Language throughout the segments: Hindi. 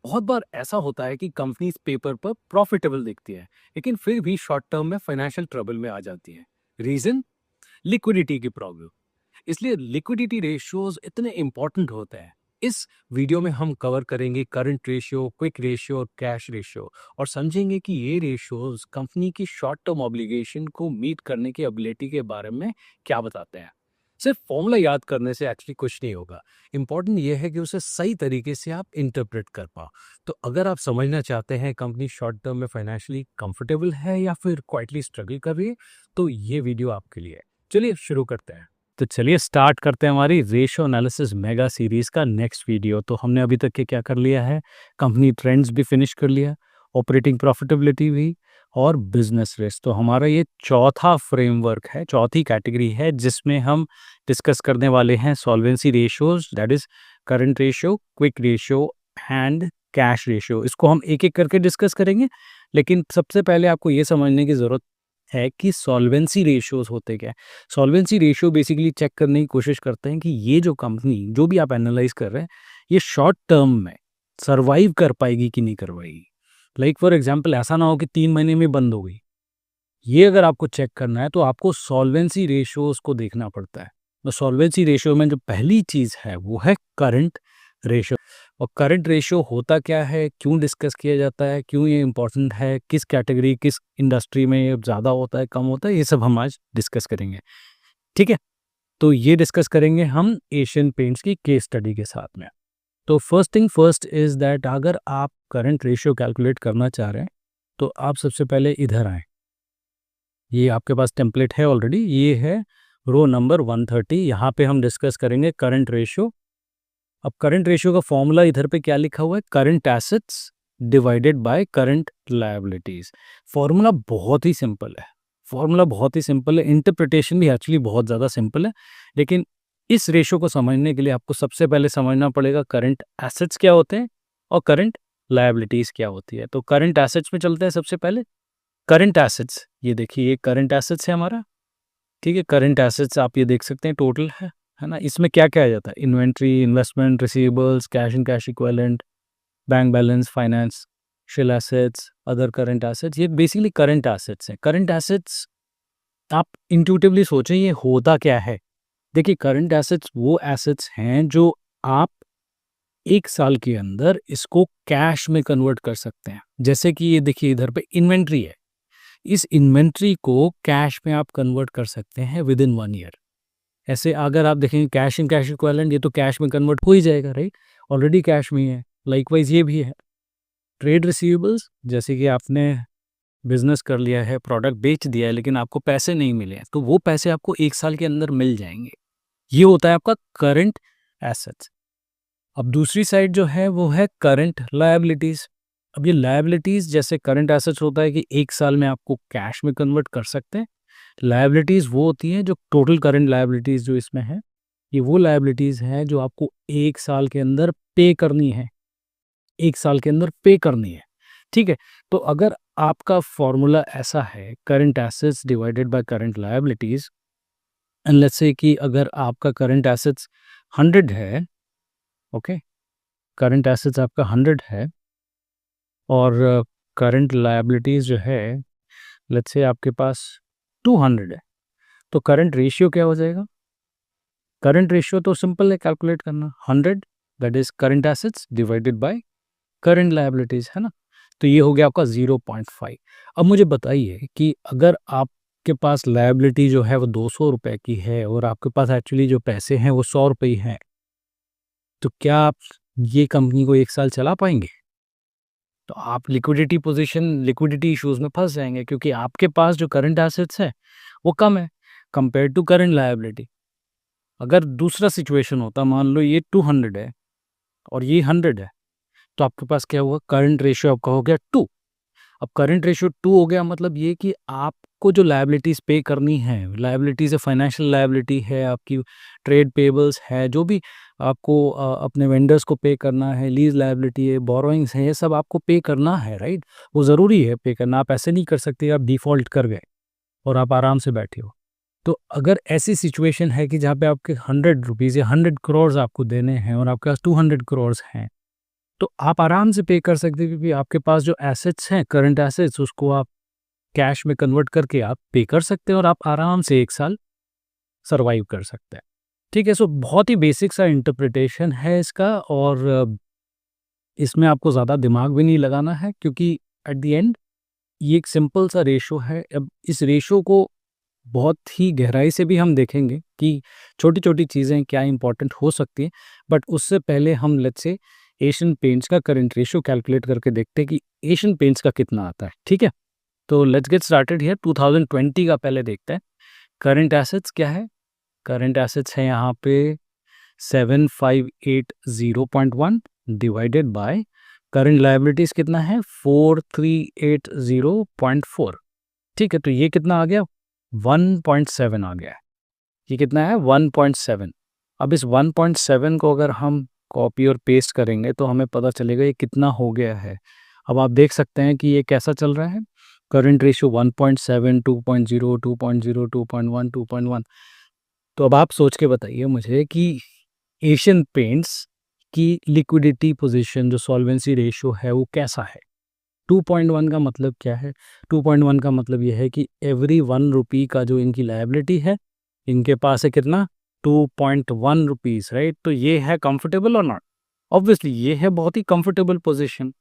बहुत बार ऐसा होता है कि कंपनीज पेपर पर प्रॉफिटेबल दिखती है, लेकिन फिर भी शॉर्ट टर्म में फाइनेंशियल ट्रबल में आ जाती है। रीजन, लिक्विडिटी की प्रॉब्लम। इसलिए लिक्विडिटी रेशियोज इतने इंपॉर्टेंट होते हैं। इस वीडियो में हम कवर करेंगे करंट रेशियो, क्विक रेशियो और कैश रेशियो, और समझेंगे कि ये रेशियोज कंपनी की शॉर्ट टर्म ऑब्लिगेशन को मीट करने की एबिलिटी के बारे में क्या बताते हैं। सिर्फ फॉर्मूला याद करने से एक्चुअली कुछ नहीं होगा। इंपॉर्टेंट ये है कि उसे सही तरीके से आप इंटरप्रेट कर पाओ। तो अगर आप समझना चाहते हैं कंपनी शॉर्ट टर्म में फाइनेंशियली कंफर्टेबल है या फिर क्वाइटली स्ट्रगल कर रही है, तो ये वीडियो आपके लिए है। चलिए शुरू करते हैं। तो चलिए स्टार्ट करते हैं हमारी रेशियो एनालिसिस मेगा सीरीज का नेक्स्ट वीडियो। तो हमने अभी तक के क्या कर लिया है, कंपनी ट्रेंड्स भी फिनिश कर लिया, ऑपरेटिंग प्रॉफिटेबिलिटी भी, और बिजनेस रिस्क। तो हमारा ये चौथा फ्रेमवर्क है, चौथी कैटेगरी है जिसमें हम डिस्कस करने वाले हैं solvency ratios, that is current ratio, quick ratio and cash ratio. इसको हम एक एक करके डिस्कस करेंगे, लेकिन सबसे पहले आपको ये समझने की ज़रूरत है कि सॉल्वेंसी रेशियोज होते क्या है। सॉल्वेंसी रेशियो बेसिकली चेक करने की कोशिश करते हैं कि ये जो कंपनी, जो भी आप एनालाइज कर रहे हैं, ये शॉर्ट टर्म में सर्वाइव कर पाएगी कि नहीं कर पाएगी। लाइक फॉर एग्जांपल, ऐसा ना हो कि 3 महीने में बंद हो गई। ये अगर आपको चेक करना है तो आपको सॉल्वेंसी रेशियोज को देखना पड़ता है। तो सॉल्वेंसी रेशियो में जो पहली चीज़ है वो है करंट रेशियो। और करंट रेशियो होता क्या है, क्यों डिस्कस किया जाता है, क्यों ये इंपॉर्टेंट है, किस कैटेगरी, किस इंडस्ट्री में ये ज़्यादा होता है, कम होता है, ये सब हम आज डिस्कस करेंगे। ठीक है, तो ये डिस्कस करेंगे हम एशियन पेंट्स की केस स्टडी के साथ में। तो first thing first is that अगर आप करंट रेशियो कैलकुलेट करना चाह रहे हैं तो आप सबसे पहले इधर आएँ। ये आपके पास टेम्पलेट है ऑलरेडी, ये है रो नंबर 130। यहाँ पे हम डिस्कस करेंगे करंट रेशियो। अब करंट रेशियो का फॉर्मूला इधर पे क्या लिखा हुआ है, current assets divided by current liabilities. Formula बहुत ही सिंपल है, फॉर्मूला बहुत ही सिंपल है, इंटरप्रिटेशन भी एक्चुअली बहुत ज़्यादा सिंपल है। लेकिन इस रेशियो को समझने के लिए आपको सबसे पहले समझना पड़ेगा करंट एसेट्स क्या होते हैं और करंट लायबिलिटीज क्या होती है। तो करंट एसेट्स में चलते हैं सबसे पहले। करंट एसेट्स, ये देखिए, ये करंट एसेट्स है हमारा। ठीक है, करंट एसेट्स आप ये देख सकते हैं टोटल है ना। इसमें क्या क्या आ जाता है, inventory, investment, receivables, cash and cash equivalent, bank balance, financial assets, other current assets. ये बेसिकली करंट एसेट्स हैं। करंट एसेट्स आप इंट्यूटिवली सोचें ये होता क्या है। देखिए, करंट एसेट्स वो एसेट्स हैं जो आप 1 साल के अंदर इसको कैश में कन्वर्ट कर सकते हैं। जैसे कि ये देखिए, इधर पे इन्वेंट्री है, इस इन्वेंट्री को कैश में आप कन्वर्ट कर सकते हैं विद इन 1 ईयर। ऐसे अगर आप देखेंगे कैश इन कैश इक्विवेलेंट, ये तो कैश में कन्वर्ट हो ही जाएगा, राइट, ऑलरेडी कैश में ही है। लाइकवाइज ये भी है ट्रेड रिसीवेबल्स, जैसे कि आपने बिजनेस कर लिया है, प्रोडक्ट बेच दिया है, लेकिन आपको पैसे नहीं मिले हैं, तो वो पैसे आपको 1 साल के अंदर मिल जाएंगे। ये होता है आपका करंट एसेट्स। अब दूसरी साइड जो है वो है करंट लायबिलिटीज। अब ये लायबिलिटीज जैसे करंट एसेट्स होता है कि 1 साल में आपको कैश में कन्वर्ट कर सकते हैं, लायबिलिटीज वो होती हैं जो टोटल करंट लायबिलिटीज जो इसमें है, ये वो लायबिलिटीज हैं जो आपको 1 साल के अंदर पे करनी है, 1 साल के अंदर पे करनी है। ठीक है, तो अगर आपका फॉर्मूला ऐसा है, current assets divided by current liabilities, and let's say कि अगर आपका करंट एसेट्स 100 है, ओके, करंट एसेट्स आपका 100 है और करंट लायबिलिटीज जो है लेट्स से आपके पास 200 है, तो करंट रेशियो क्या हो जाएगा। करंट रेशियो तो सिंपल है कैलकुलेट करना, 100 that is current assets divided by current liabilities, है ना। तो ये हो गया आपका 0.5। अब मुझे बताइए कि अगर आपके पास लायबिलिटी जो है वो 200 रुपए की है और आपके पास एक्चुअली जो पैसे हैं वो 100 रुपए ही हैं, तो क्या आप ये कंपनी को 1 साल चला पाएंगे। तो आप लिक्विडिटी पोजीशन, लिक्विडिटी इश्यूज में फंस जाएंगे, क्योंकि आपके पास जो करंट एसेट्स है वो कम है कंपेयर टू करंट लायबिलिटी। अगर दूसरा सिचुएशन होता, मान लो ये 200 है और ये 100 है, तो आपके पास क्या हुआ, करंट रेशियो आपका हो गया 2। अब करंट रेशियो 2 हो गया, मतलब ये कि आपको जो लायबिलिटीज पे करनी है, लायबिलिटीज है, फाइनेंशियल लायबिलिटी है, आपकी ट्रेड पेबल्स है, जो भी आपको अपने वेंडर्स को पे करना है, लीज लायबिलिटी है, बोरोइंग्स है, ये सब आपको पे करना है, राइट। वो ज़रूरी है पे करना, आप ऐसे नहीं कर सकते आप डिफ़ॉल्ट कर गए और आप आराम से बैठे हो। तो अगर ऐसी सिचुएशन है कि जहाँ पे आपके 100 रुपीज़ या 100 करोड़ आपको देने हैं और आपके पास 200 करोड़ हैं, तो आप आराम से पे कर सकते हैं क्योंकि आपके पास जो एसेट्स हैं, करंट एसेट्स, उसको आप कैश में कन्वर्ट करके आप पे कर सकते हैं और आप आराम से 1 साल सर्वाइव कर सकते हैं। ठीक है, सो बहुत ही बेसिक सा इंटरप्रिटेशन है इसका और इसमें आपको ज़्यादा दिमाग भी नहीं लगाना है क्योंकि एट द एंड ये एक सिंपल सा रेशो है। अब इस रेशो को बहुत ही गहराई से भी हम देखेंगे कि छोटी-छोटी चीज़ें क्या इम्पोर्टेंट हो सकती हैं, बट उससे पहले हम लेट्स से एशियन पेंट्स का करंट रेशियो कैलकुलेट करके देखते हैं कि एशियन पेंट्स का कितना आता है, ठीक है? तो लेट्स गेट स्टार्टेड हियर 2020 का पहले देखते हैं। करंट एसेट्स क्या है? करंट एसेट्स है यहाँ पे 7580.1 डिवाइडेड बाय करंट लायबिलिटीज़ कितना है 4380.4। ठीक है, तो ये कितना आ गया? 1.7 आ गया है। ये कितना है? 1.7। अब इस 1.7 को अगर हम कॉपी और पेस्ट करेंगे तो हमें पता चलेगा ये कितना हो गया है। अब आप देख सकते हैं कि ये कैसा चल रहा है। Current ratio 1.7, 2.0, 2.0, 2.1, 2.1। तो अब आप सोच के बताइए मुझे कि एशियन पेंट्स की लिक्विडिटी पोजीशन जो सॉल्वेंसी रेशियो है वो कैसा है? 2.1 का मतलब क्या है? 2.1 का मतलब ये है कि एवरी 1 रुपी का जो इनकी लायबिलिटी है, इनके पास है कितना? 2.1 रुपीज़, राइट? तो ये है कंफर्टेबल और नॉट? ऑब्वियसली ये है बहुत ही कंफर्टेबल पोजीशन।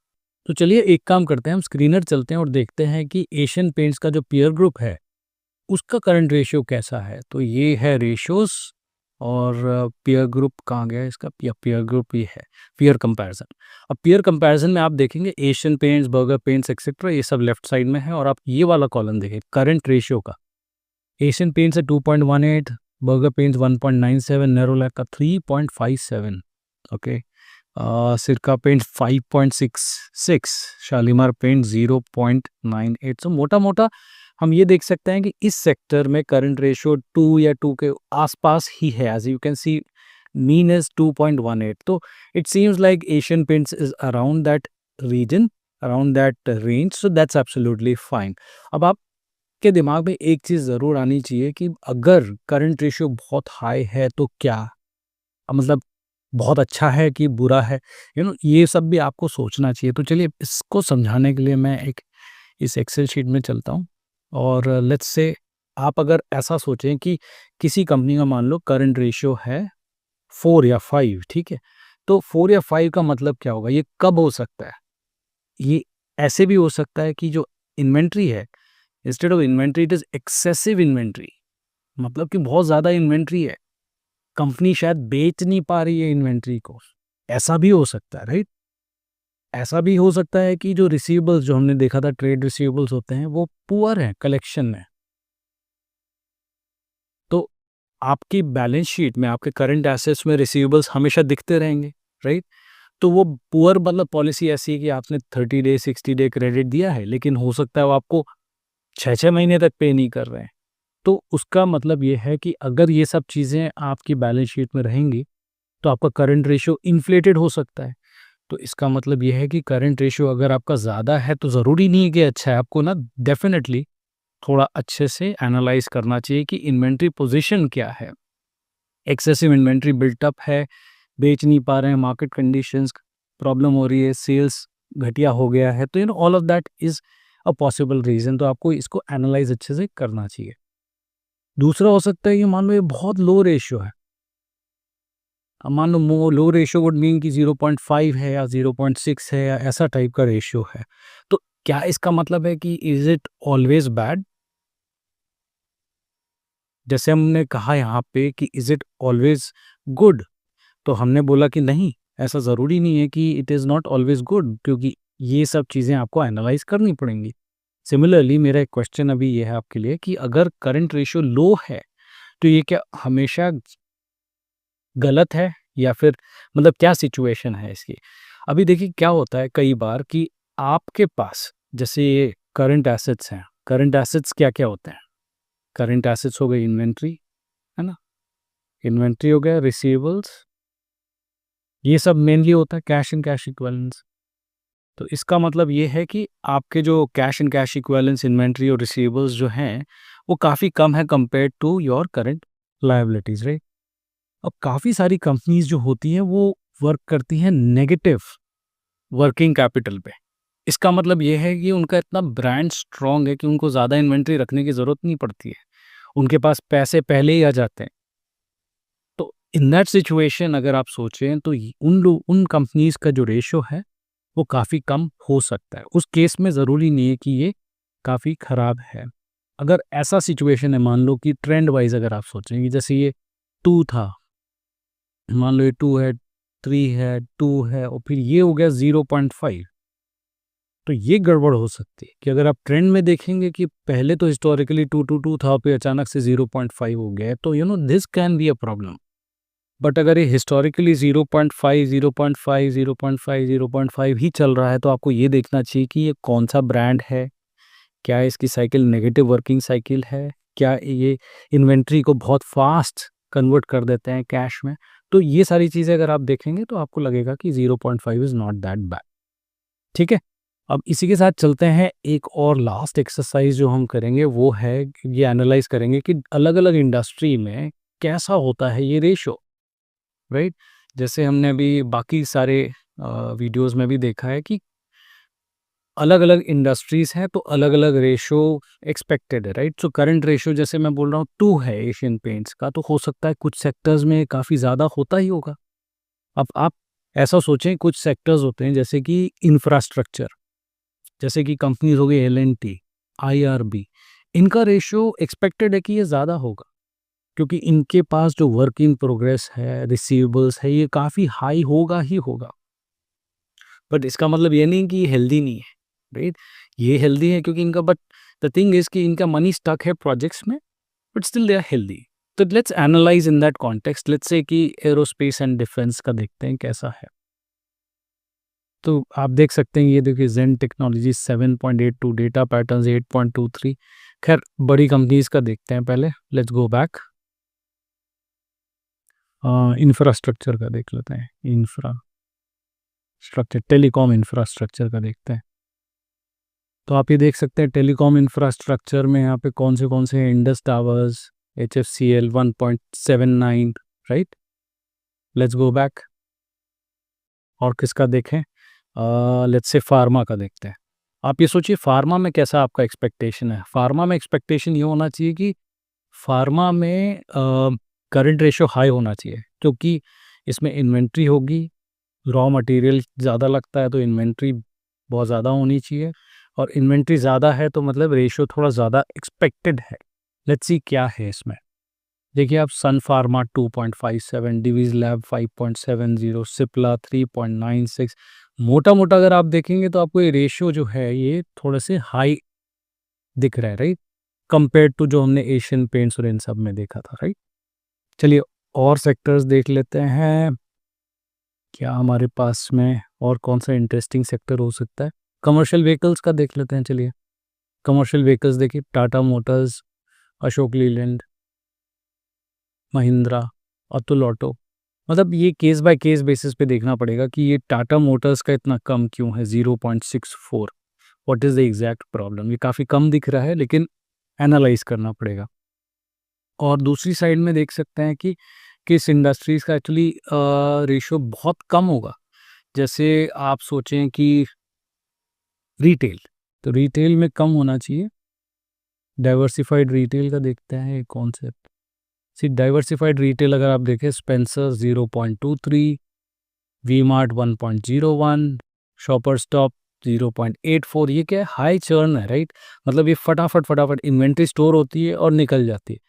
तो चलिए एक काम करते हैं, हम स्क्रीनर चलते हैं और देखते हैं कि एशियन पेंट्स का जो पीयर ग्रुप है, उसका करंट रेशियो कैसा है। तो ये है रेशियोज़ और पीयर ग्रुप कहाँ गया इसका? पीयर ग्रुप ये है, पीयर कंपैरिजन। अब पीयर कंपैरिजन में आप देखेंगे Asian paints, burger paints etcetera ये सब लेफ्ट साइड में है और आप ये वाला कॉलम देखिए करंट रेशियो का। एशियन पेंट्स है 2.18, बर्गर पेंट्स 1.97, नेरोलैक का 3.57, ओके। सिरका पेंट 5.66, शालीमार पेंट 0.98। सो मोटा मोटा हम ये देख सकते हैं कि इस सेक्टर में करंट रेशियो 2 या 2 के आसपास ही है। As you can see mean is 2.18। तो it seems like Asian Paints is around that region, around that range, so that's absolutely fine. अब आपके दिमाग में एक चीज़ ज़रूर आनी चाहिए कि अगर करंट रेशियो बहुत हाई है तो क्या? मतलब बहुत अच्छा है कि बुरा है? ये सब भी आपको सोचना चाहिए। तो चलिए इसको समझाने के लिए मैं एक इस एक्सेल शीट में चलता हूँ और लेट्स से आप अगर ऐसा सोचें कि किसी कंपनी का मान लो करंट रेशियो है 4 या 5, ठीक है? तो 4 या 5 का मतलब क्या होगा? ये कब हो सकता है? ये ऐसे भी हो सकता है कि जो इन्वेंट्री है, instead of inventory it is excessive inventory, मतलब कि बहुत ज़्यादा इन्वेंट्री है। कंपनी शायद बेच नहीं पा रही है इन्वेंट्री को, ऐसा भी हो सकता है, राइट? ऐसा भी हो सकता है कि जो रिसीवेबल्स जो हमने देखा था ट्रेड रिसीवेबल्स होते हैं वो पुअर हैं कलेक्शन में। तो आपकी बैलेंस शीट में आपके करंट एसेट्स में रिसीवेबल्स हमेशा दिखते रहेंगे, राइट? तो वो पुअर मतलब पॉलिसी ऐसी है कि आपने 30 डे 60 डे क्रेडिट दिया है लेकिन हो सकता है वो आपको 6-6 महीने तक पे नहीं कर रहे हैं। तो उसका मतलब ये है कि अगर ये सब चीज़ें आपकी बैलेंस शीट में रहेंगी तो आपका करंट रेशियो इन्फ्लेटेड हो सकता है। तो इसका मतलब ये है कि करंट रेशियो अगर आपका ज़्यादा है तो ज़रूरी नहीं है कि अच्छा है, आपको ना डेफ़िनेटली थोड़ा अच्छे से एनालाइज़ करना चाहिए कि इन्वेंट्री पोज़ीशन क्या है। एक्सेसिव इन्वेंट्री बिल्टअप है, बेच नहीं पा रहे हैं, मार्केट कंडीशंस प्रॉब्लम हो रही है, सेल्स घटिया हो गया है, तो all of that is a possible reason. तो आपको इसको एनालाइज़ अच्छे से करना चाहिए। दूसरा हो सकता है कि मान लो ये बहुत लो रेशियो है। अब मान लो लो रेशियो वुड मीन कि 0.5 है या 0.6 है या ऐसा टाइप का रेशियो है। तो क्या इसका मतलब है कि इज़ इट ऑलवेज़ बैड? जैसे हमने कहा यहाँ पे कि इज़ इट ऑलवेज़ गुड? तो हमने बोला कि नहीं, ऐसा ज़रूरी नहीं है कि it is not always good, क्योंकि ये सब चीज़ें आपको एनालाइज़ करनी पड़ेंगी। सिमिलरली मेरा एक क्वेश्चन अभी ये है आपके लिए कि अगर करंट रेशियो लो है, तो ये क्या हमेशा गलत है या फिर मतलब क्या सिचुएशन है इसकी? अभी देखिए क्या होता है कई बार कि आपके पास जैसे ये करंट एसेट्स हैं, करंट एसेट्स क्या-क्या होते हैं? करंट एसेट्स हो गई इन्वेंट्री, है ना? इन्वेंट्री हो गया, रिसीवेबल्स, ये सब मेनली होता है कैश एंड कैश इक्विवेलेंट्स। तो इसका मतलब ये है कि आपके जो cash and cash equivalents, inventory और रिसीवेबल्स जो हैं, वो काफ़ी कम है compared to your current liabilities, right? अब काफ़ी सारी कंपनीज़ जो होती हैं वो वर्क करती हैं नेगेटिव वर्किंग कैपिटल पे। इसका मतलब ये है कि उनका इतना ब्रांड स्ट्रॉन्ग है कि उनको ज़्यादा इन्वेंट्री रखने की ज़रूरत नहीं पड़ती है, उनके पास पैसे पहले ही आ जाते हैं। तो इन दैट सिचुएशन अगर आप सोचें तो उन कंपनीज का जो रेशो है वो काफ़ी कम हो सकता है। उस केस में ज़रूरी नहीं है कि ये काफ़ी ख़राब है। अगर ऐसा सिचुएशन है, मान लो कि ट्रेंड वाइज अगर आप सोचें कि जैसे ये 2 था, मान लो ये 2 है, 3 है, 2 है और फिर ये हो गया 0.5, तो ये गड़बड़ हो सकती है कि अगर आप ट्रेंड में देखेंगे कि पहले तो हिस्टोरिकली 2 था, फिर अचानक से 0.5 हो गया है, तो this can be a problem. But अगर ये हिस्टोरिकली 0.5, 0.5, 0.5, 0.5 ही चल रहा है, तो आपको ये देखना चाहिए कि ये कौन-सा ब्रांड है, क्या इसकी साइकिल नेगेटिव वर्किंग साइकिल है, क्या ये इन्वेंट्री को बहुत फास्ट कन्वर्ट कर देते हैं कैश में। तो ये सारी चीज़ें अगर आप देखेंगे तो आपको लगेगा कि 0.5 इज़ नॉट दैट बैड। ठीक है? अब इसी के साथ चलते हैं, एक और लास्ट एक्सरसाइज़ जो हम करेंगे वो है कि ये एनालाइज़ करेंगे कि अलग-अलग इंडस्ट्री में कैसा होता है ये रेशो, राइट? जैसे हमने अभी बाकी सारे वीडियोज़ में भी देखा है कि अलग-अलग इंडस्ट्रीज़ हैं तो अलग-अलग रेशो एक्सपेक्टेड है, राइट? सो करंट रेशो जैसे मैं बोल रहा हूँ 2 है एशियन पेंट्स का, तो हो सकता है कुछ सेक्टर्स में काफ़ी ज़्यादा होता ही होगा। अब आप ऐसा सोचें, कुछ सेक्टर्स होते हैं जैसे कि इंफ्रास्ट्रक्चर, जैसे कि कंपनीज़ हो गई एल-एंड-टी, आईआरबी, इनका रेशो एक्सपेक्टेड है कि ये ज़्यादा होगा क्योंकि इनके पास जो वर्क इन प्रोग्रेस है, रिसीवेबल्स है, ये काफ़ी हाई होगा ही होगा। बट इसका मतलब ये नहीं कि ये हेल्दी नहीं है, राइट? ये हेल्दी है क्योंकि इनका, बट द थिंग इज़ कि इनका मनी स्टक है प्रोजेक्ट्स में, but still they are healthy. तो let's analyse in that context, let's say कि एरोस्पेस एंड डिफेंस का देखते हैं कैसा है। तो आप देख सकते हैं, ये देखिए ज़ेन टेक्नोलॉजी 7.82, डेटा पैटर्न्स 8.23। खैर बड़ी कंपनीज़ का देखते हैं पहले, लेट्स गो बैक। इंफ्रास्ट्रक्चर का देख लेते हैं, इंफ्रास्ट्रक्चर, टेलीकॉम इंफ्रास्ट्रक्चर का देखते हैं। तो आप ये देख सकते हैं टेलीकॉम इंफ्रास्ट्रक्चर में यहाँ पे कौन से हैं, Indus towers, HFCL 1.79, right? Let's go back और किसका देखें, लेट्स से फार्मा का देखते हैं। आप ये सोचिए फार्मा में कैसा आपका एक्सपेक्टेशन है। फार्मा में एक्सपेक्टेशन ये होना चाहिए कि फार्मा में करंट रेशो हाई होना चाहिए क्योंकि इसमें इन्वेंट्री होगी, रॉ मटेरियल ज़्यादा लगता है तो इन्वेंट्री बहुत ज़्यादा होनी चाहिए, और इन्वेंट्री ज़्यादा है तो मतलब रेशियो थोड़ा ज़्यादा एक्सपेक्टेड है। लेट्स सी क्या है इसमें। देखिए आप, सन फार्मा 2.57, डिवीज़ लैब 5.70, सिप्ला 3.96। मोटा-मोटा अगर आप देखेंगे तो आपको ये रेशियो जो है ये थोड़े से हाई दिख रहा है, राइट? कंपेयर्ड टू जो हमने एशियन पेंट्स और इन सब में देखा था, राइट? चलिए और सेक्टर्स देख लेते हैं। क्या हमारे पास में और कौन-सा इंटरेस्टिंग सेक्टर हो सकता है? कमर्शियल व्हीकल्स का देख लेते हैं चलिए। कमर्शियल व्हीकल्स देखिए, टाटा मोटर्स, अशोक लीलैंड, महिंद्रा, अतुल ऑटो। मतलब ये केस बाय केस बेसिस पे देखना पड़ेगा कि ये टाटा मोटर्स का इतना कम क्यों है 0.64, what is the exact problem? ये काफ़ी कम दिख रहा है लेकिन एनालाइज़ करना पड़ेगा। और दूसरी साइड में देख सकते हैं कि किस इंडस्ट्रीज़ का एक्चुअली रेशियो बहुत कम होगा। जैसे आप सोचें कि रिटेल, तो रिटेल में कम होना चाहिए। डाइवर्सिफाइड रिटेल का देखते हैं एक कॉन्सेप्ट। सी डाइवर्सिफाइड रिटेल अगर आप देखें, स्पेंसर 0.23, वी-मार्ट 1.01, शॉपर स्टॉप 0.84। ये क्या है, हाई चर्न है, राइट? मतलब ये फटाफट इन्वेंट्री स्टोर होती है और निकल जाती है,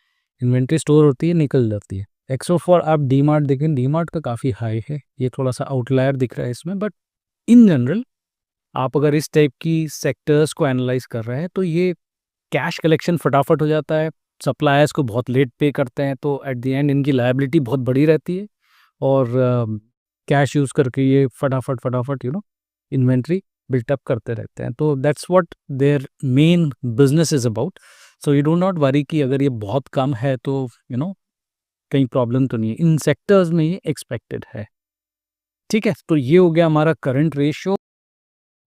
इन्वेंट्री स्टोर होती है निकल जाती है। एक्सेप्ट फॉर आप डी-मार्ट देखें, डी-मार्ट का काफ़ी हाई है, ये थोड़ा सा आउटलायर दिख रहा है इसमें। बट इन जनरल आप अगर इस टाइप की सेक्टर्स को एनालाइज कर रहे हैं तो ये कैश कलेक्शन फटाफट हो जाता है, सप्लायर्स को बहुत लेट पे करते हैं, तो एट द एंड इनकी लायबिलिटी बहुत बड़ी रहती है और कैश यूज़ करके ये फटाफट इन्वेंट्री बिल्टअप करते रहते हैं। तो that's what their main business is about. So you do not worry कि अगर ये बहुत कम है तो कहीं प्रॉब्लम तो नहीं है, इन सेक्टर्स में ये एक्सपेक्टेड है। ठीक है, तो ये हो गया हमारा करंट रेशियो।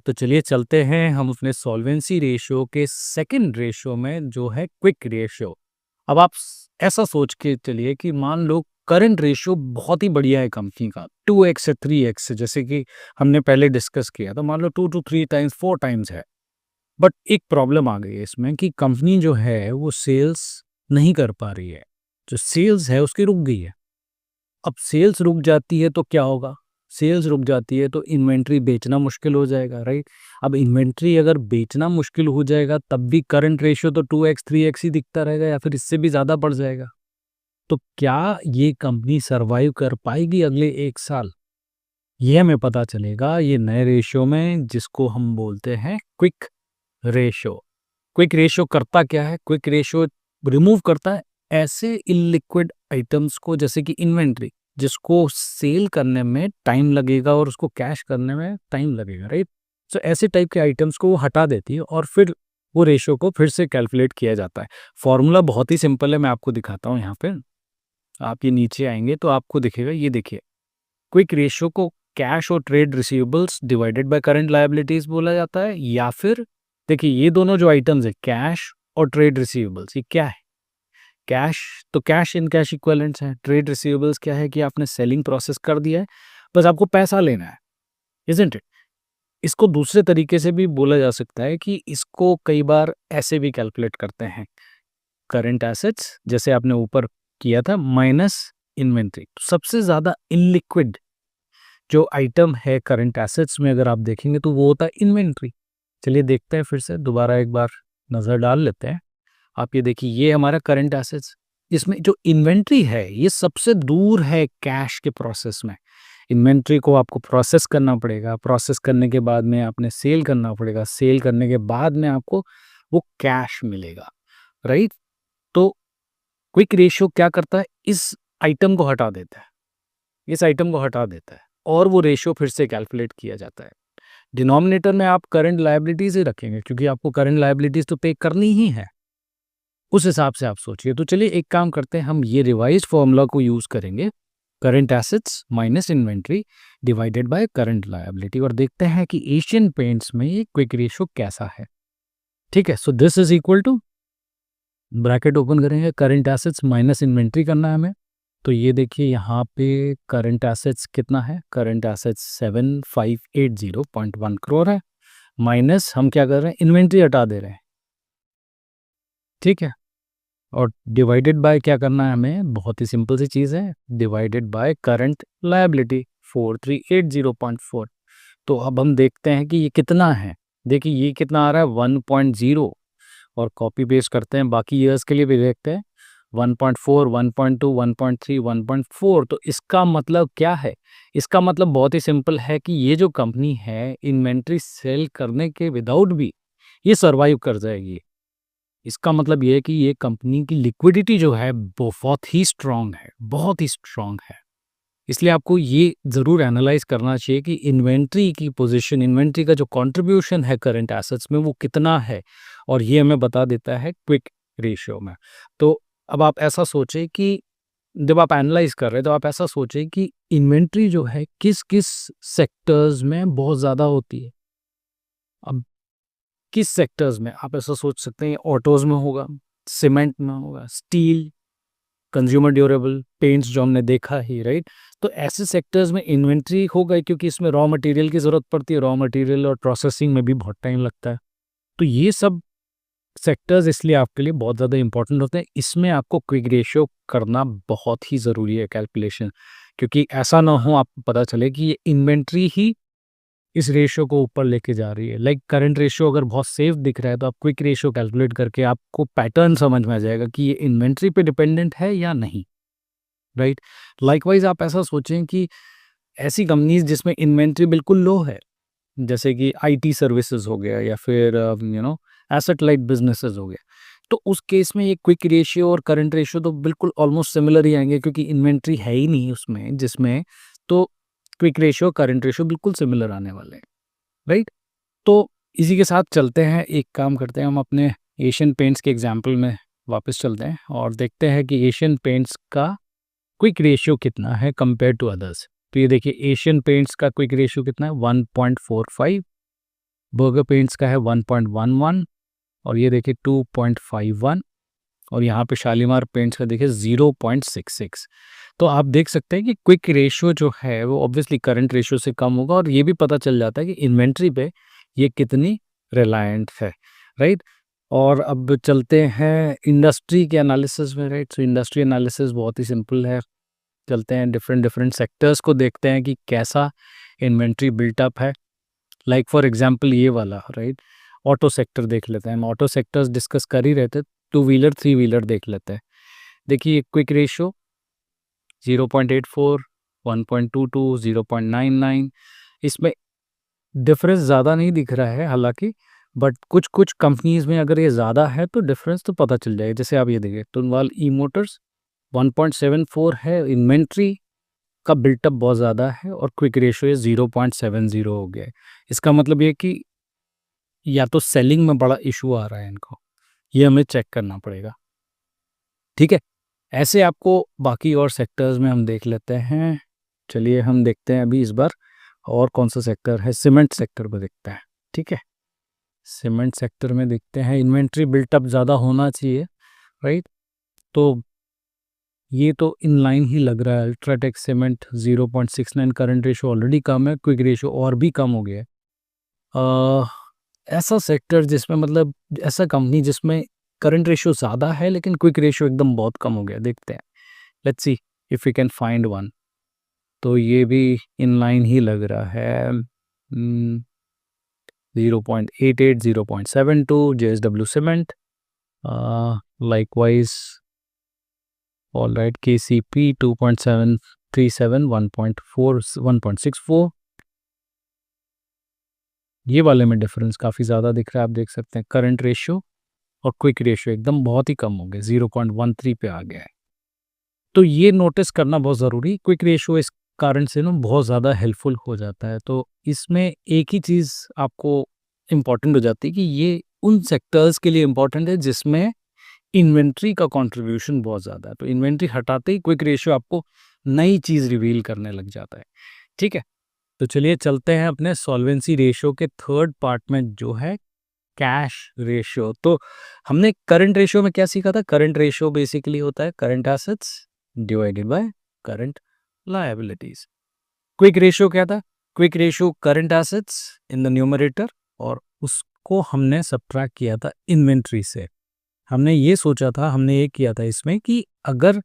तो चलिए चलते हैं हम अपने सॉल्वेंसी रेशियो के सेकंड रेशियो में, जो है क्विक रेशियो। अब आप ऐसा सोच के चलिए कि मान लो करंट रेशियो बहुत ही बढ़िया है कंपनी का, 2x से 3x से, जैसे कि हमने पहले डिस्कस किया, तो मान लो 2 to 3 टाइम्स 4 टाइम्स है। बट एक प्रॉब्लम आ गई है इसमें कि कंपनी जो है वो सेल्स नहीं कर पा रही है, जो सेल्स है उसकी रुक गई है। अब सेल्स रुक जाती है तो क्या होगा? सेल्स रुक जाती है तो इन्वेंट्री बेचना मुश्किल हो जाएगा, राइट? अब इन्वेंट्री अगर बेचना मुश्किल हो जाएगा तब भी करंट रेशियो तो 2x 3x ही दिखता रहेगा या फिर इससे भी ज़्यादा बढ़ जाएगा। तो क्या ये कंपनी सर्वाइव कर पाएगी अगले 1 साल? ये हमें पता चलेगा ये नए रेशियो में, जिसको हम बोलते हैं क्विक रेशियो। क्विक रेशियो करता क्या है? क्विक रेशियो रिमूव करता है ऐसे इलिक्विड आइटम्स को, जैसे कि इन्वेंट्री, जिसको सेल करने में टाइम लगेगा और उसको कैश करने में टाइम लगेगा, राइट? सो ऐसे टाइप के आइटम्स को वो हटा देती है और फिर वो रेशियो को फिर से कैलकुलेट किया जाता है। फॉर्मूला बहुत ही सिंपल है, मैं आपको दिखाता हूँ यहाँ पे। आप ये नीचे आएंगे तो आपको दिखेगा, ये देखिए, क्विक रेशियो को कैश और trade receivables divided by current liabilities बोला जाता है, या फिर देखिए ये दोनों जो आइटम्स है, कैश और ट्रेड रिसीवेबल्स, ये क्या है? कैश, तो कैश इन कैश इक्विवेलेंट्स है। ट्रेड रिसीवेबल्स क्या है कि आपने सेलिंग प्रोसेस कर दिया है, बस आपको पैसा लेना है, इजंट इट? इसको दूसरे तरीके से भी बोला जा सकता है कि इसको कई बार ऐसे भी कैलकुलेट करते हैं, करंट एसेट्स जैसे आपने ऊपर किया था माइनस इन्वेंट्री। सबसे ज्यादा इनलिक्विड जो आइटम है करंट एसेट्स में अगर आप देखेंगे तो वो होता है इन्वेंट्री। चलिए देखते हैं, फिर से दोबारा एक बार नज़र डाल लेते हैं। आप ये देखिए, ये हमारा करंट एसेट्स, इसमें जो इन्वेंट्री है ये सबसे दूर है कैश के प्रोसेस में। इन्वेंट्री को आपको प्रोसेस करना पड़ेगा, प्रोसेस करने के बाद में आपने सेल करना पड़ेगा, सेल करने के बाद में आपको वो कैश मिलेगा, राइट? तो क्विक रेशियो क्या करता है, इस आइटम को हटा देता है, इस आइटम को हटा देता है और वो रेशियो फिर से कैलकुलेट किया जाता है। डिनोमिनेटर में आप करंट लायबिलिटीज ही रखेंगे क्योंकि आपको करंट लायबिलिटीज तो पे करनी ही है, उस हिसाब से आप सोचिए। तो चलिए एक काम करते हैं, हम ये रिवाइज्ड फॉर्मूला को यूज करेंगे, current assets minus inventory divided by current liability, और देखते हैं कि एशियन पेंट्स में ये क्विक रेशियो कैसा है। ठीक है, so this is equal to, bracket open करेंगे, करंट एसेट्स माइनस इन्वेंट्री करना है हमें। तो ये देखिए यहाँ पे करंट एसेट्स कितना है, करंट एसेट्स 7580.1 करोड़ है, माइनस हम क्या कर रहे हैं, इन्वेंट्री हटा दे रहे हैं, ठीक है? और डिवाइडेड बाय क्या करना है हमें, बहुत ही सिंपल सी चीज़ है, डिवाइडेड बाय करंट लायबिलिटी 4380.4। तो अब हम देखते हैं कि ये कितना है। देखिए ये कितना आ रहा है, 1.0, और कॉपी पेस्ट करते हैं, बाकी ईयर्स के लिए भी देखते हैं, 1.4, 1.2, 1.3, 1.4। तो इसका मतलब क्या है? इसका मतलब बहुत ही सिंपल है कि ये जो कंपनी है इन्वेंट्री सेल करने के विदाउट भी ये सर्वाइव कर जाएगी। इसका मतलब ये है कि ये कंपनी की लिक्विडिटी जो है बहुत ही स्ट्रांग है, बहुत ही स्ट्रांग है। इसलिए आपको ये ज़रूर एनालाइज करना चाहिए कि इन्वेंट्री की पोजीशन, इन्वेंट्री का जो कंट्रीब्यूशन है करंट एसेट्स में वो कितना है, और ये हमें बता देता है क्विक रेशियो में। तो अब आप ऐसा सोचें कि जब आप एनालाइज कर रहे हैं तो आप ऐसा सोचें कि इन्वेंट्री जो है किस किस सेक्टर्स में बहुत ज़्यादा होती है। अब किस सेक्टर्स में आप ऐसा सोच सकते हैं, ऑटोज में होगा, सीमेंट में होगा, स्टील, कंज्यूमर ड्यूरेबल, पेंट्स जो हमने देखा ही, राइट? तो ऐसे सेक्टर्स में इन्वेंट्री हो गई क्योंकि इसमें रॉ मटेरियल की ज़रूरत पड़ती है, रॉ मटेरियल और प्रोसेसिंग में भी बहुत टाइम लगता है। तो ये सब सेक्टर्स इसलिए आपके लिए बहुत ज़्यादा इंपॉर्टेंट होते हैं। इसमें आपको क्विक रेशियो करना बहुत ही ज़रूरी है कैलकुलेशन, क्योंकि ऐसा ना हो आपको पता चले कि ये इन्वेंट्री ही इस रेशियो को ऊपर लेके जा रही है। लाइक करंट रेशियो अगर बहुत सेफ दिख रहा है तो आप क्विक रेशियो कैलकुलेट करके आपको पैटर्न समझ में आ जाएगा कि ये इन्वेंट्री पे डिपेंडेंट है या नहीं, राइट? लाइकवाइज आप ऐसा सोचें कि ऐसी कंपनीज जिसमें इन्वेंट्री बिल्कुल लो है, जैसे कि आईटी सर्विसेज हो गया या फिर एसेट लाइट बिजनेसेस हो गया, तो उस केस में ये क्विक रेशियो और करंट रेशियो तो बिल्कुल ऑलमोस्ट सिमिलर ही आएंगे क्योंकि इन्वेंट्री है ही नहीं उसमें जिसमें, तो क्विक रेशियो करंट रेशियो बिल्कुल सिमिलर आने वाले हैं, राइट? तो इसी के साथ चलते हैं, एक काम करते हैं, हम अपने एशियन पेंट्स के एग्जाम्पल में वापस चलते हैं और देखते हैं कि एशियन पेंट्स का क्विक रेशियो कितना है कंपेयर टू अदर्स। तो ये देखिए एशियन पेंट्स का क्विक रेशियो कितना है, 1.45, बर्गर पेंट्स का है 1.11, और ये देखिए 2.51, और यहाँ पे शालीमार पेंट्स का देखिए 0.66। तो आप देख सकते हैं कि क्विक रेशियो जो है वो ऑब्वियसली करंट रेशियो से कम होगा, और ये भी पता चल जाता है कि इन्वेंट्री पे ये कितनी रिलायंट है, राइट। और अब चलते हैं इंडस्ट्री के एनालिसिस में, राइट। सो इंडस्ट्री एनालिसिस बहुत ही सिंपल है। चलते हैं डिफरेंट डिफरेंट सेक्टर्स को देखते हैं कि कैसा इन्वेंट्री बिल्टअप है। लाइक फॉर एग्जांपल ये वाला, राइट, ऑटो सेक्टर देख लेते हैं हम। ऑटो सेक्टर्स डिस्कस कर ही रहे थे, टू व्हीलर थ्री व्हीलर देख लेते हैं। देखिए क्विक रेशियो 0.84, 1.22, 0.99। इसमें डिफरेंस ज़्यादा नहीं दिख रहा है हालांकि, बट कुछ कुछ कंपनीज में अगर ये ज़्यादा है तो डिफरेंस तो पता चल जाएगा। जैसे आप ये देखिए टुनवाल ई मोटर्स 1.74 है, इन्वेंट्री का बिल्टअप बहुत ज़्यादा है, और क्विक रेशियो ये 0.70 हो गया है। इसका मतलब ये कि या तो सेलिंग में बड़ा इशू आ रहा है इनको, ये हमें चेक करना पड़ेगा, ठीक है। ऐसे आपको बाकी और सेक्टर्स में हम देख लेते हैं। चलिए हम देखते हैं अभी इस बार और कौन सा सेक्टर है। सीमेंट सेक्टर को देखते हैं, ठीक है। सीमेंट सेक्टर में देखते हैं इन्वेंट्री बिल्टअप ज़्यादा होना चाहिए, राइट। तो ये तो इन लाइन ही लग रहा है। UltraTech cement 0.69, current ratio already कम है, क्विक रेशो और भी कम हो गया है। ऐसा सेक्टर जिसमें मतलब ऐसा कंपनी जिसमें करंट रेशियो ज़्यादा है लेकिन क्विक रेशियो एकदम बहुत कम हो गया, देखते हैं। Let's see if we can find one. तो ये भी इन लाइन ही लग रहा है। 0.88, 0.72 JSW cement, likewise all right KCP 2.737, 1.4, 1.64। ये वाले में डिफरेंस काफ़ी ज़्यादा दिख रहा है, आप देख सकते हैं। करंट रेशियो और क्विक रेशियो एकदम बहुत ही कम हो गए, 0.13 पे आ गया है। तो ये नोटिस करना बहुत ज़रूरी। क्विक रेशियो इस कारण से ना बहुत ज़्यादा हेल्पफुल हो जाता है। तो इसमें एक ही चीज़ आपको इम्पॉर्टेंट हो जाती है कि ये उन सेक्टर्स के लिए इम्पॉर्टेंट है जिसमें इन्वेंट्री का कंट्रीब्यूशन बहुत ज़्यादा है। तो इन्वेंट्री हटाते ही क्विक रेशियो आपको नई चीज़ रिवील करने लग जाता है, ठीक है। तो चलिए चलते हैं अपने सॉल्वेंसी रेशियो के थर्ड पार्ट में, जो है कैश रेशियो। तो हमने करंट रेशियो में क्या सीखा था? करंट रेशियो बेसिकली होता है current assets divided by current liabilities. Quick ratio क्या था? Quick ratio current assets in the numerator, और उसको हमने सब्ट्रैक्ट किया था इन्वेंट्री से। हमने ये सोचा था, हमने ये किया था इसमें कि अगर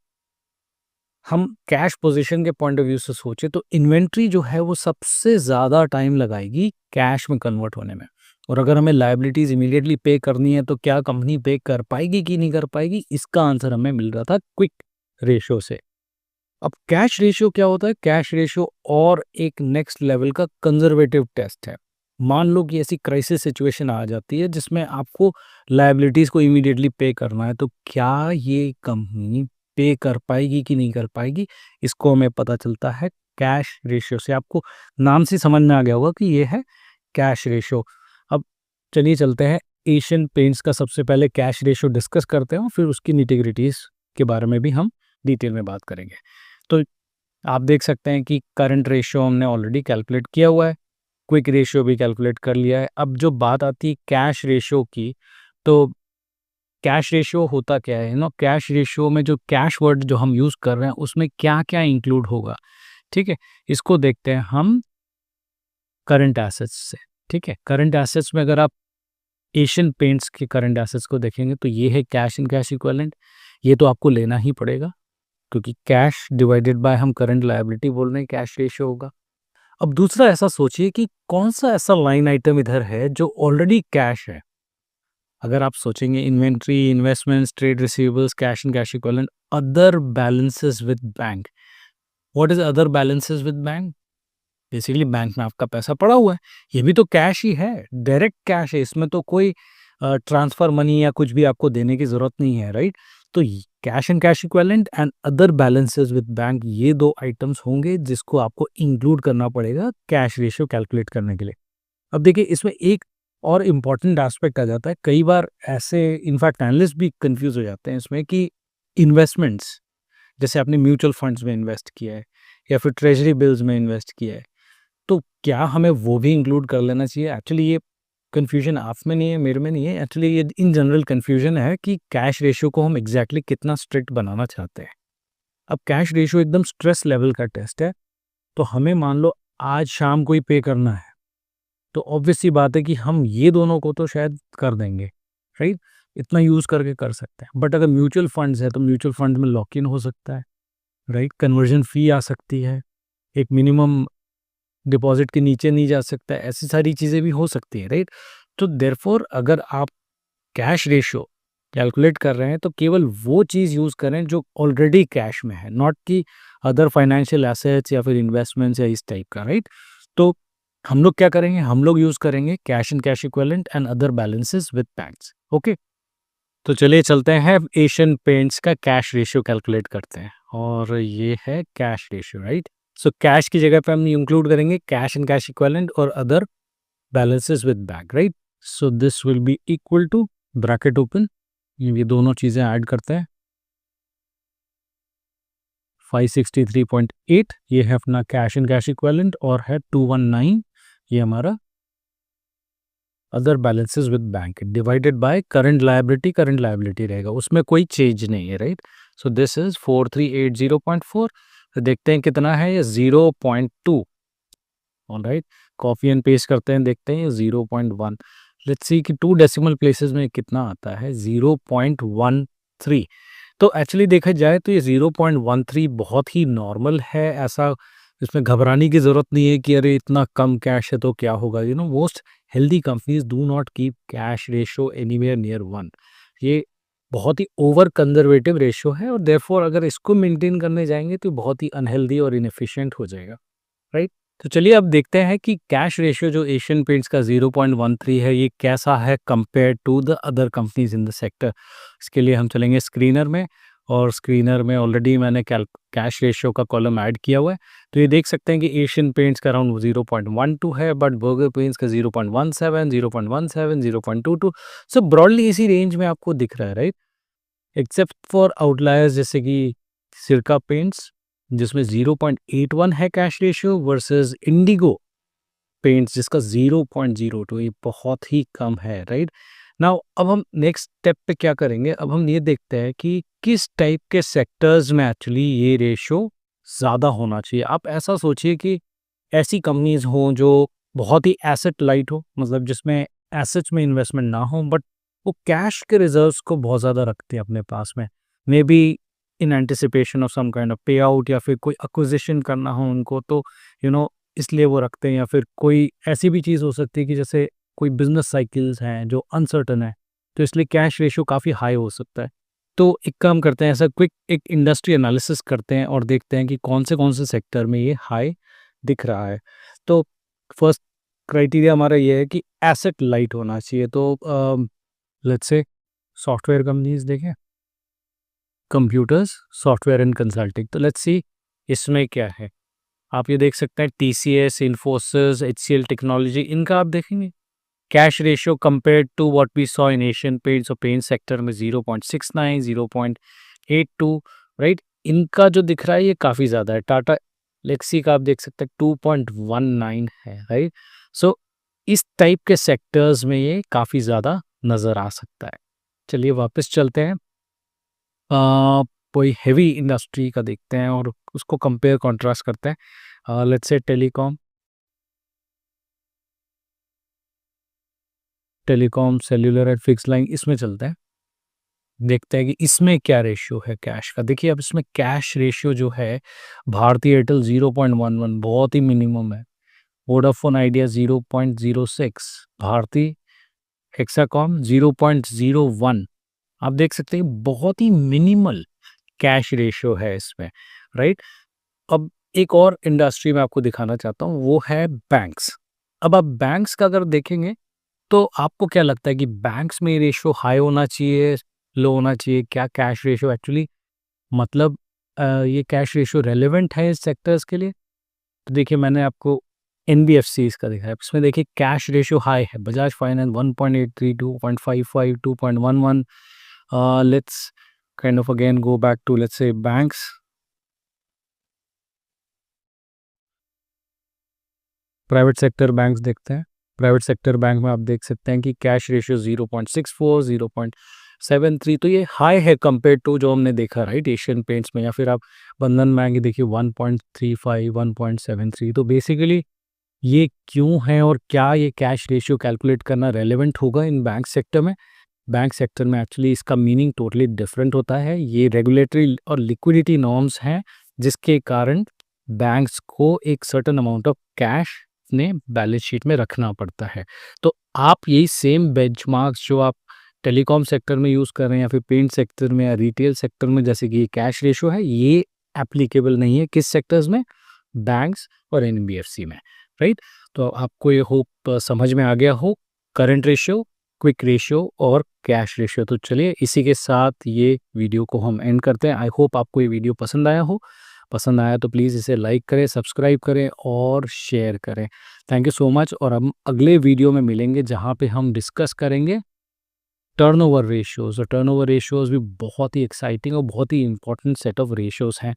हम कैश पोजीशन के पॉइंट ऑफ व्यू से सोचे तो इन्वेंट्री जो है वो सबसे ज़्यादा टाइम लगाएगी कैश में कन्वर्ट होने में। और अगर हमें लायबिलिटीज इमीडिएटली पे करनी है तो क्या कंपनी पे कर पाएगी कि नहीं कर पाएगी, इसका आंसर हमें मिल रहा था क्विक रेशियो से। अब कैश रेशियो क्या होता है? कैश रेशियो और एक नेक्स्ट लेवल का कंजर्वेटिव टेस्ट है। मान लो कि ऐसी क्राइसिस सिचुएशन आ जाती है जिसमें आपको लायबिलिटीज को इमीडिएटली पे करना है, तो क्या ये कंपनी पे कर पाएगी कि नहीं कर पाएगी, इसको हमें पता चलता है कैश रेशियो से। आपको नाम से समझ में आ गया होगा कि ये है कैश रेशियो। अब चलिए चलते हैं एशियन पेंट्स का सबसे पहले कैश रेशियो डिस्कस करते हैं, फिर उसकी निटिग्रिटीज के बारे में भी हम डिटेल में बात करेंगे। तो आप देख सकते हैं कि करंट रेशियो हमने ऑलरेडी कैलकुलेट किया हुआ है, क्विक रेशियो भी कैलकुलेट कर लिया है। अब जो बात आती है कैश रेशियो की, तो कैश रेशियो होता क्या है ना? कैश रेशियो में जो कैश वर्ड जो हम यूज़ कर रहे हैं उसमें क्या क्या इंक्लूड होगा, ठीक है। इसको देखते हैं हम करंट एसेट्स से, ठीक है। करंट एसेट्स में अगर आप एशियन पेंट्स के करंट एसेट्स को देखेंगे तो ये है कैश एंड कैश इक्विवेलेंट। ये तो आपको लेना ही पड़ेगा क्योंकि कैश डिवाइडेड बाय हम करंट लायबिलिटी बोल रहे हैं, कैश रेशियो होगा। अब दूसरा ऐसा सोचिए कि कौन सा ऐसा लाइन आइटम इधर है जो ऑलरेडी कैश है। अगर आप सोचेंगे inventory, investments, trade receivables, cash and cash equivalent, other balances with bank. What is other balances with bank? Basically bank में आपका पैसा पड़ा हुआ है, ये भी तो कैश ही है, डायरेक्ट कैश है, इसमें तो कोई ट्रांसफर मनी या कुछ भी आपको देने की जरूरत नहीं है, राइट। तो cash and cash equivalent and other balances with bank, ये दो आइटम्स होंगे जिसको आपको इंक्लूड करना पड़ेगा कैश रेशियो कैलकुलेट करने के लिए। अब देखिए इसमें एक और इम्पॉर्टेंट एस्पेक्ट आ जाता है। कई बार ऐसे इनफैक्ट एनालिस्ट भी कंफ्यूज हो जाते हैं इसमें कि इन्वेस्टमेंट्स, जैसे आपने म्यूचुअल फंड्स में इन्वेस्ट किया है या फिर ट्रेजरी बिल्स में इन्वेस्ट किया है, तो क्या हमें वो भी इंक्लूड कर लेना चाहिए? एक्चुअली ये कन्फ्यूजन आप में नहीं है, मेरे में नहीं है, एक्चुअली ये इन जनरल कन्फ्यूजन है कि कैश रेशियो को हम एग्जैक्टली कितना स्ट्रिक्ट बनाना चाहते हैं। अब कैश रेशियो एकदम स्ट्रेस लेवल का टेस्ट है, तो हमें मान लो आज शाम को ही पे करना है, तो ऑब्वियस सी बात है कि हम ये दोनों को तो शायद कर देंगे, राइट? इतना यूज़ करके कर सकते हैं। बट अगर म्यूचुअल फंड्स है तो म्यूचुअल फंड में लॉक इन हो सकता है, राइट? कन्वर्जन फ़ी आ सकती है, एक मिनिमम डिपॉज़िट के नीचे नहीं जा सकता है, ऐसी सारी चीज़ें भी हो सकती हैं, राइट? तो देयरफॉर अगर आप कैश रेशियो कैलकुलेट कर रहे हैं तो केवल वो चीज़ यूज़ करें जो ऑलरेडी कैश में है, नॉट कि अदर फाइनेंशियल एसेट्स या फिर इन्वेस्टमेंट्स या इस टाइप का, राइट? तो हम लोग क्या करेंगे, हम लोग यूज़ करेंगे cash and cash equivalent and other balances with banks. Okay, तो चलिए चलते हैं एशियन पेंट्स का कैश रेशियो कैलकुलेट करते हैं, और ये है cash ratio, right? So cash की जगह पे हम इंक्लूड करेंगे कैश एंड कैश इक्विवेलेंट और other balances with bank, right? So this will be equal to, bracket open, ये दोनों चीज़ें ऐड करते हैं, 563.8 ये है अपना कैश एंड कैश इक्विवेलेंट, और है 219 ये हमारा other balances with bank, divided by current liability रहेगा, उसमें कोई चेंज नहीं है, राइट? So this is 4380.4। तो देखते हैं कितना है, ये 0.2। ऑलराइट, कॉपी एंड पेस्ट करते हैं, देखते हैं ये 0.1। लेट्स सी कि 2 डेसिमल प्लेसेस में कितना आता है, 0.13। तो एक्चुअली देखा जाए तो ये 0.13 बहुत ही नॉर्मल है, ऐसा इसमें घबराने की ज़रूरत नहीं है कि अरे इतना कम कैश है तो क्या होगा। Most healthy companies do not keep cash ratio anywhere near 1। ये बहुत ही ओवर कंजर्वेटिव रेशियो है, और देयरफॉर अगर इसको मेंटेन करने जाएंगे तो बहुत ही अनहेल्दी और इनएफिशिएंट हो जाएगा, राइट? तो चलिए अब देखते हैं कि कैश रेशियो जो एशियन पेंट्स का 0.13 है, ये कैसा है compare to the other companies in the sector. इसके लिए हम चलेंगे स्क्रीनर में, और स्क्रीनर में ऑलरेडी मैंने कैश रेशियो का कॉलम ऐड किया हुआ है। तो ये देख सकते हैं कि एशियन पेंट्स का अराउंड 0.12 है, बट बर्गर पेंट्स का 0.17, 0.17, 0.22। सो ब्रॉडली इसी रेंज में आपको दिख रहा है, राइट? एक्सेप्ट फॉर आउटलायर्स जैसे कि सिरका पेंट्स, जिसमें 0.81 है cash ratio, versus Indigo paints जिसका 0.02, ये बहुत ही कम है, राइट? नाउ अब हम नेक्स्ट स्टेप पे क्या करेंगे, अब हम ये देखते हैं कि किस टाइप के सेक्टर्स में एक्चुअली ये रेशियो ज़्यादा होना चाहिए। आप ऐसा सोचिए कि ऐसी कंपनीज हों जो बहुत ही एसेट लाइट हो, मतलब जिसमें एसेट्स में इन्वेस्टमेंट ना हो, बट वो कैश के रिजर्व्स को बहुत ज़्यादा रखते हैं अपने पास में, maybe in anticipation of some kind of payout, या फिर कोई एक्विजिशन करना हो उनको, तो इसलिए वो रखते हैं, या फिर कोई ऐसी भी चीज़ हो सकती है कि जैसे कोई बिजनेस साइकिल्स हैं जो अनसर्टन है, तो इसलिए कैश रेशियो काफ़ी हाई हो सकता है। तो एक काम करते हैं, ऐसा क्विक एक इंडस्ट्री एनालिसिस करते हैं और देखते हैं कि कौन से सेक्टर में ये हाई दिख रहा है। तो फर्स्ट क्राइटेरिया हमारा ये है कि एसेट लाइट होना चाहिए। तो लेट्स से सॉफ्टवेयर कंपनीज देखें, कंप्यूटर्स, सॉफ्टवेयर एंड कंसल्टिंग। तो लेट्स सी इसमें क्या है। आप ये देख सकते हैं टीसीएस, इन्फोसिस, एचसीएल टेक्नोलॉजी, इनका आप देखेंगे cash ratio compared to what we saw in Asian Paints और पेंट सेक्टर में 0.69, 0.82, राइट? इनका जो दिख रहा है ये काफ़ी ज़्यादा है। टाटा लेक्सी का आप देख सकते हैं 2.19 है, राइट? सो इस टाइप के सेक्टर्स में ये काफ़ी ज़्यादा नज़र आ सकता है। चलिए वापस चलते हैं, कोई हेवी इंडस्ट्री का देखते हैं और उसको कंपेयर कॉन्ट्रास्ट करते हैं। Let's say telecom, cellular and fix line, इसमें चलते हैं, देखते हैं कि इसमें क्या रेशियो है कैश का। देखिए अब इसमें कैश रेशियो जो है, भारती एयरटेल 0.11 बहुत ही मिनिमम है, वोडाफोन आइडिया 0.06, भारती हेक्साकॉम 0.01। आप देख सकते हैं बहुत ही मिनिमल कैश रेशियो है इसमें, राइट? अब एक और इंडस्ट्री में आपको दिखाना चाहता हूँ, वो है बैंक्स। अब आप बैंक्स का अगर देखेंगे तो आपको क्या लगता है कि बैंक्स में रेशियो हाई होना चाहिए, लो होना चाहिए? क्या कैश रेशियो एक्चुअली मतलब ये कैश रेशियो रेलेवेंट है इस सेक्टर्स के लिए? तो देखिए मैंने आपको एनबीएफसीज का दिखाया, इसमें देखिए कैश रेशियो हाई है, Bajaj finance 1.83, 2.55, 2.11। Let's kind of again go back to let's say banks. Private sector banks देखते हैं, प्राइवेट सेक्टर बैंक में आप देख सकते हैं कि कैश रेशियो 0.64, 0.73, तो ये हाई है कंपेयर टू जो हमने देखा राइट एशियन पेंट्स में, या फिर आप बंधन बैंक ही देखिए 1.35, 1.73। तो बेसिकली ये क्यों है और क्या ये कैश रेशियो कैलकुलेट करना रेलेवेंट होगा इन बैंक सेक्टर में? बैंक सेक्टर में एक्चुअली इसका मीनिंग टोटली डिफरेंट होता है। ये रेगुलेटरी और लिक्विडिटी नॉर्म्स हैं जिसके कारण बैंक्स को एक सर्टेन अमाउंट ऑफ कैश ने बैलेंस शीट में रखना पड़ता है। तो आप यही सेम बेंचमार्क्स जो आप टेलीकॉम सेक्टर में यूज़ कर रहे हैं या फिर पेंट सेक्टर में या रिटेल सेक्टर में, जैसे कि ये कैश रेशियो है, ये एप्लीकेबल नहीं है किस सेक्टर्स में? बैंक्स और एनबीएफसी में, राइट? तो आपको ये होप समझ में आ गया हो करंट रेशियो, क्विक रेशियो और कैश रेशियो। तो चलिए इसी के साथ ये वीडियो को हम एंड करते हैं। आई होप आपको ये वीडियो पसंद आया हो। पसंद आया तो प्लीज़ इसे लाइक करें, सब्सक्राइब करें और शेयर करें। थैंक यू सो मच, और हम अगले वीडियो में मिलेंगे जहाँ पे हम डिस्कस करेंगे टर्नओवर रेशियोज़। और टर्नओवर रेशियोज़ भी बहुत ही एक्साइटिंग और बहुत ही इंपॉर्टेंट सेट ऑफ रेशियोज़ हैं